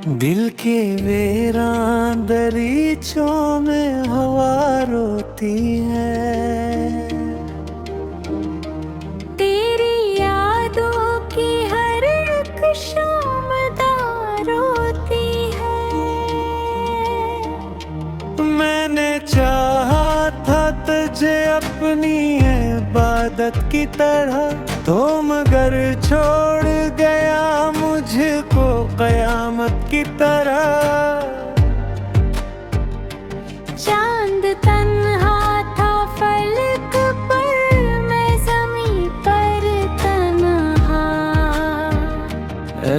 दिल के वीरान दरीचों में हवा रोती है। तेरी यादों की हर एक शाम रोती है। मैंने चाहा था तुझे अपनी इबादत की तरह, तो मगर छोड़ गया मुझको कयामत की तरह। चांद तन्हा था फलक पर, मैं ज़मीं पर तन्हा।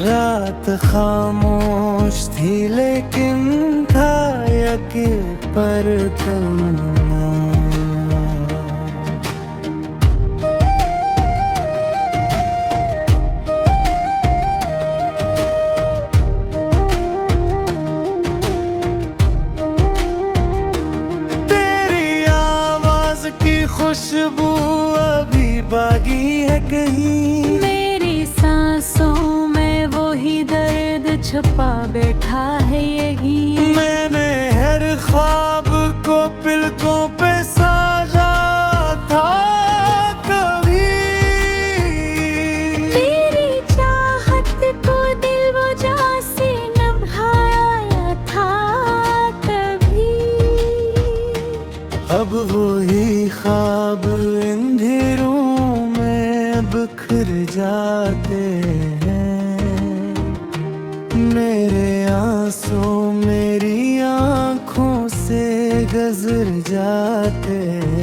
रात खामोश थी लेकिन था यकीन पर तन्हा। खुशबू अभी बागी है कहीं, मेरी सांसों में वो ही दर्द छुपा बैठा है यही। मैंने हर ख्वाब को पलकों पे साजा था कभी, तेरी चाहत को दिल वो जैसे निभाया था कभी। अब वही ख्वाब अंधेरों में बिखर जाते हैं। मेरे आंसू मेरी आँखों से गुजर जाते हैं।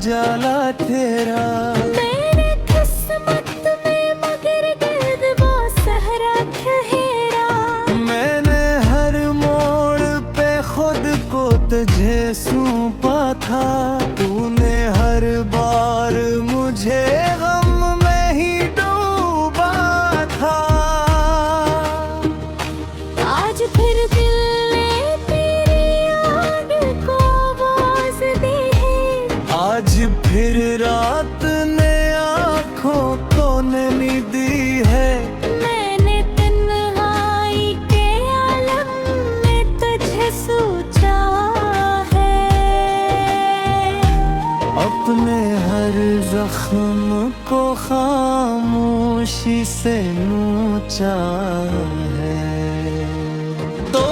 जाला तेरा मेरे किस्मत में मगर गिर्द वो सहरा ठहरा। मैंने हर मोड़ पे खुद को तुझे सौंपा था, तूने हर बार मुझे गम में ही डूबा था। आज फिर दिल ने तेरी याद को आवाज़ दी है। आज फिर रात ने आँखों को नैनी दी है। मैंने तन्हाई के आलम में तुझे सोचा है। अपने हर जख्म को खामोशी से नोचा है। तो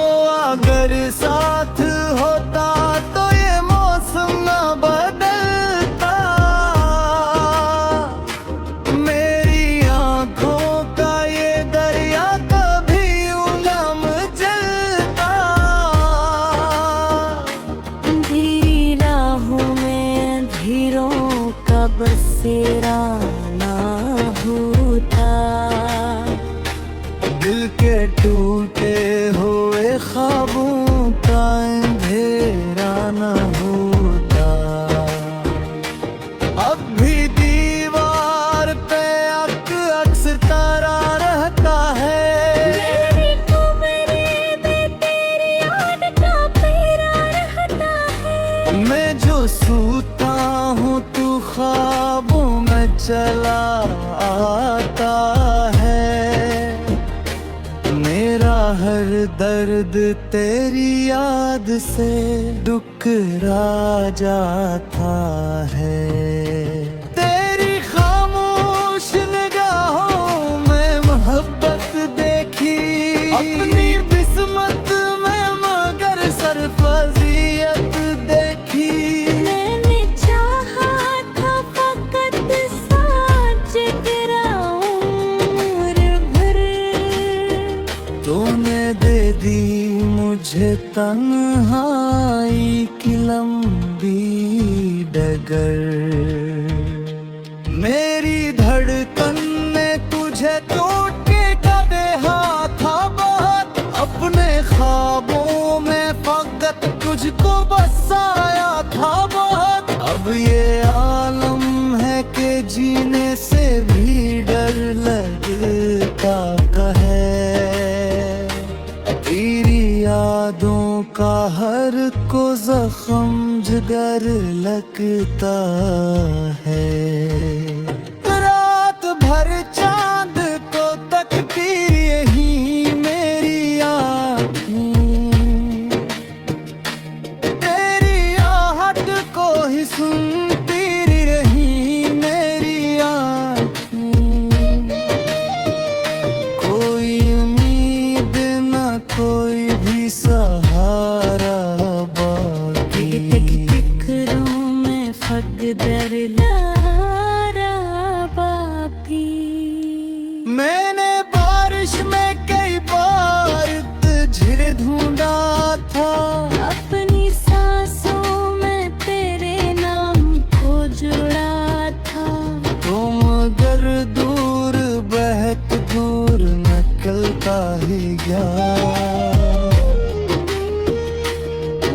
अगर साथ होता तो ये मौसम न बदलता, मेरी आँखों का ये दरिया कभी उलम जलता। अंधेरी राहों में अंधेरों का बसेरा ना होता। दिल के टूटे हुए ख्वाबों का अंधेरा न होता। अब भी दीवार पे अक्स तारा रहता है। मेरी कमरे में तेरी याद का फेरा रहता है। मैं जो सोता हूँ तू ख्वाबों में चला आता है। मेरा हर दर्द तेरी याद से डुकरा जाता है। तेरी खामोश निगाहों में मोहब्बत देखी, अपनी किस्मत में मगर सरफजियत देखी। मैंने चाहा था फकत साथ तेरा उम्र भर, तूने दे दी मुझे तन्हाई की लंबी डगर। मेरी धड़कन ने तुझे तोड़ के कहा था बहुत, अपने ख्वाबों में फकत तुझको बसाया था बहुत। अब ये आलम है कि जीने से भी डर लगे। यादों का हर को जख्म जिगर लगता है। रात भर चांद को तकती यही मेरी आँखें, तेरी आहट को ही सुनती रही मेरी आँखें। कोई उम्मीद न कोई भी सहारा बाकी, फिक्रों में फकदर लारा बापी। मैंने बारिश में कई बार तुझे ढूंढा था, अपनी सांसों में तेरे नाम को जुड़ा था। तुम अगर दूर बहत दूर निकलता ही गया।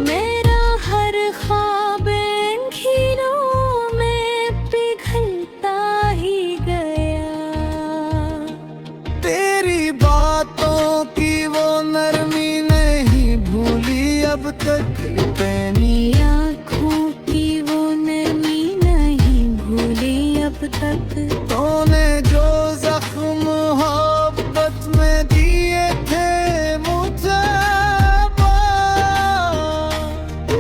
मेरा हर ख्वाब इन खीरों में पिघलता ही गया। तेरी बातों की वो नरमी नहीं भूली अब तक, पैनी आँखों की वो नरमी नहीं भूली अब तक। तूने जो जख्म मोहब्बत में दिए थे मुझे,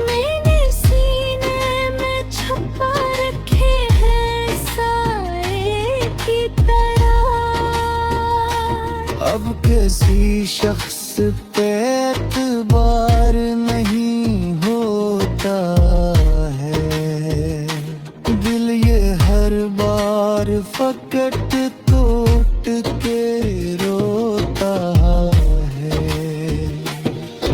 मैंने सीने में छुपा रखे हैं साए की तरह। अब किसी शख्स पे एतबार नहीं होता है। दिल ये हर बार फकट टूट के रोता है।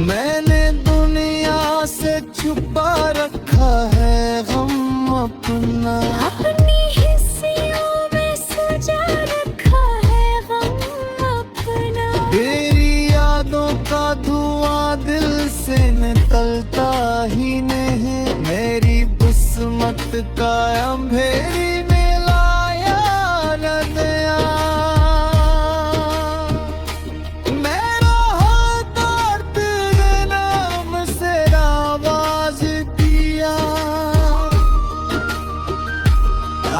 मैंने दुनिया से छुपा रखा है गम अपना, अपनी हिस्सियों में सजा रखा है गम अपना। तेरी यादों का धुआं दिल से निकलता ही नहीं। मेरी किस्मत का अंधेरी में लाया न दया। मेरा हाथ और तेरे नाम से आवाज दिया,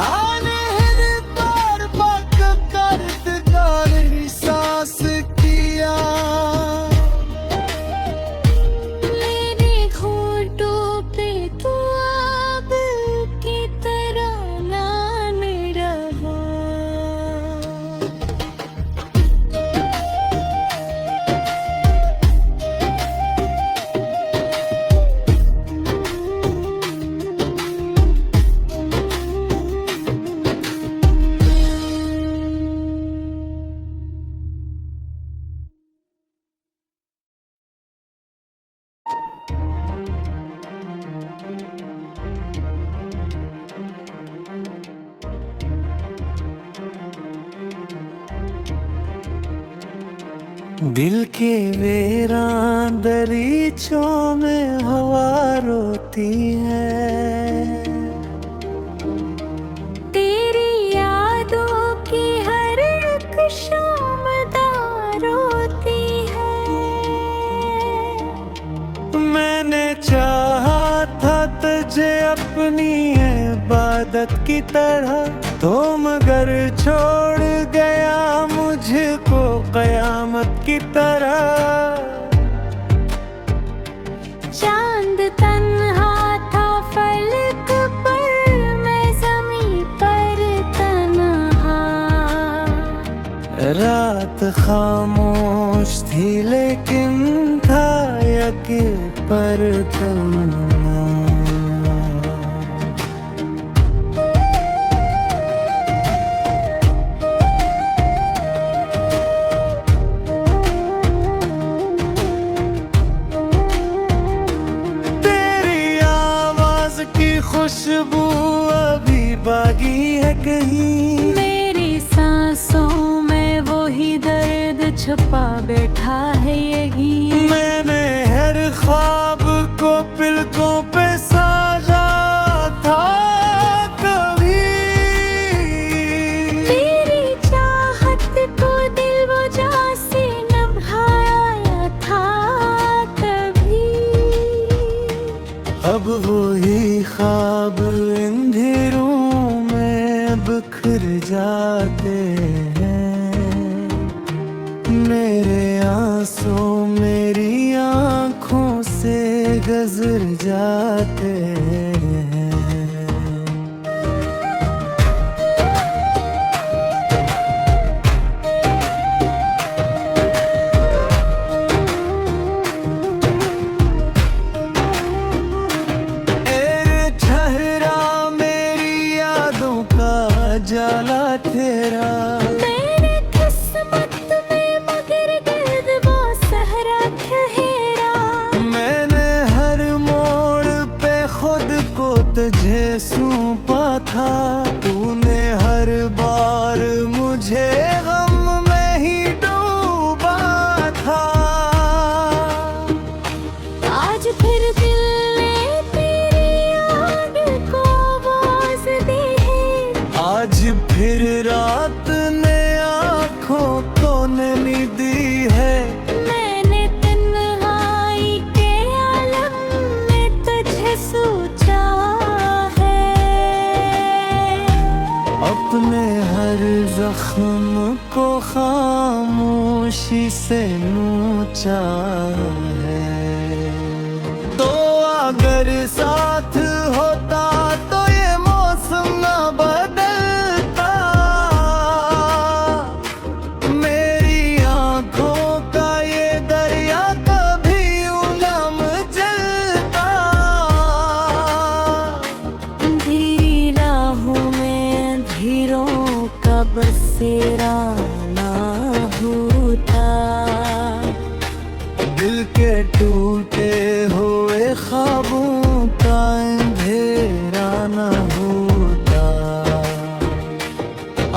आने हर बार पक दर्द का एहसास किया। मेरे होठों पे तू आग की तरह नाम रहा। दिल के वीरान दरीचों में हवा रोती है। तेरी यादों की हर एक शाम रोती है। मैंने चाहा था तुझे अपनी इबादत की तरह, तो मगर छोड़ गया मुझको कयामत की तरह। चांद तन्हा था फलक पर, मैं ज़मीं पर तन्हा। रात खामोश थी लेकिन था यक पर तन्हा। खुशबू अभी बागी है कहीं, मेरी सांसों में वो ही दर्द छुपा बैठा है यही। मैंने हर ख्वाब को पलकों पे साजा था कभी। तेरी चाहत को दिल वो जा से निभाया था कभी। अब वही ख्वाब अंधेरों में बिखर जाते हैं। मेरे आंसू मेरी आँखों से गुजर जाते हैं। जाला तेरा मेरे किस्मत में मगर गिर्द वो सहरा ठहरा। मैंने हर मोड़ पे खुद को तुझे सौंपा था। तूने हर बार मुझे गम में ही डूबा था। आज फिर दिल ने तेरी याद को आवाज दी है। आज फिर रात ने आँखों को नैनी दी है। मैंने तन्हाई के आलम में तुझे सोचा है। अपने हर जख्म को खामोशी से नोचा है। तो अगर साथ होता तो ये मौसम ना बदलता। मेरी आँखों का ये दरिया कभी उलम जलता। अंधेरी राहों में अंधेरों का बसेरा ना होता। दिल के टूटे हुए ख्वाबों का अंधेरा न होता।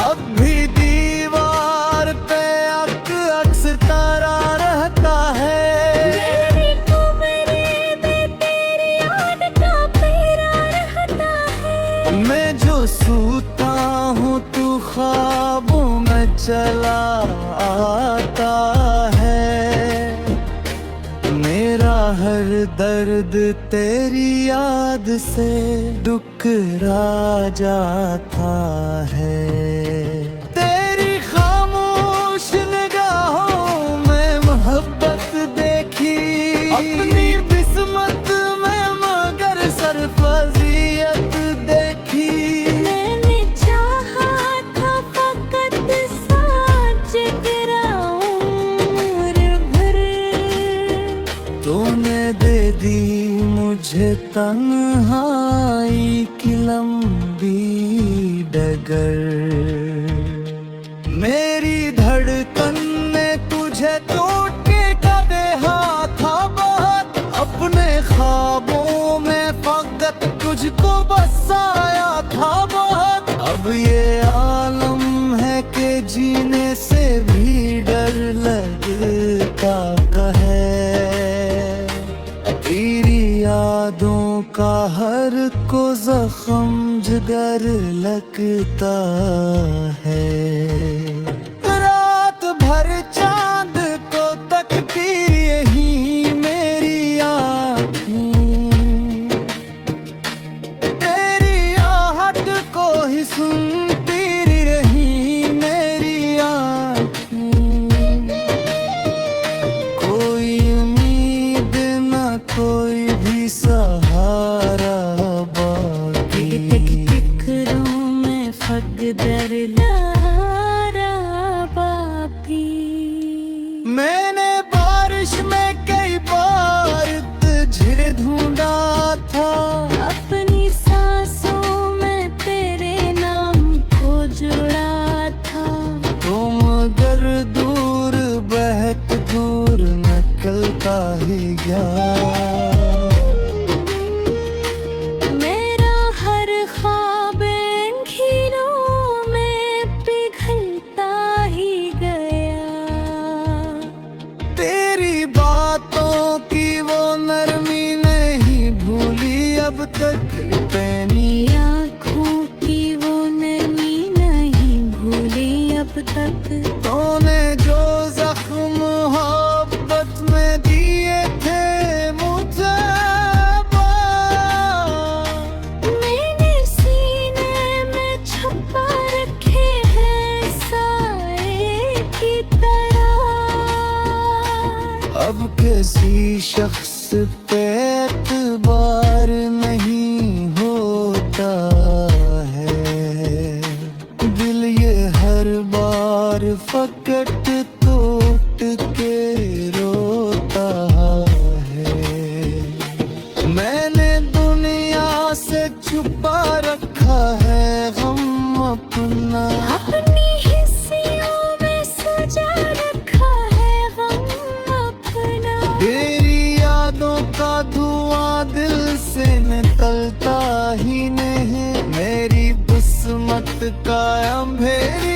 अब भी दीवार पे अक्स तारा रहता है। मेरी कमरे में तेरी याद का फेरा रहता है। मैं जो सूता हूँ तू ख्वाबों में चला आता है। मेरा हर दर्द तेरी याद से दुकरा जाता है। तेरी खामोश निगाहों में मोहब्बत देखी अपनी किस्मत में मगर सरफजियत देखी। मैंने चाहा था फकत साथ जिगरा उम्र भर। तूने दे दी मुझे तन्हाई की लंबी डगर। मेरी धड़कन ने तुझे तोड़ के कहा था बहुत। अपने ख्वाबों में फकत तुझको बसाया था बहुत। अब ये आलम है कि जीने से भी डर लगता है। तेरी यादों का हर को जख्म जिगर लगता है। रात भर चांद को तकती यही मेरी आँखें। तेरी आहट को ही सुनती रही मेरी आँखें। कोई उम्मीद न कोई भी सहारा बाकी। फिक्रों में फकदर लारा बापी। मैंने बारिश में कई बार तुझे ढूंढा था। अपनी सांसों में तेरे नाम को जुड़ा था। तुम अगर दूर बहत दूर निकलता ही गया। मेरा हर ख्वाब अंधेरों में पिघलता ही गया। तेरी बातों की वो नरमी नहीं भूली अब तक। पैनी आँखों की वो नरमी नहीं भूली अब तक। तूने जो जख्म मोहब्बत में दिए थे मुझे किसी शख्स पे एतबार नहीं होता है। दिल ये हर बार फकट टूट के रोता है। मैंने दुनिया से छुपा रखा है गम अपना, अपनी हिस्सियों में सजा रखा है गम अपना। तेरी यादों का धुआं दिल से निकलता ही नहीं। मेरी किस्मत का अंधेरी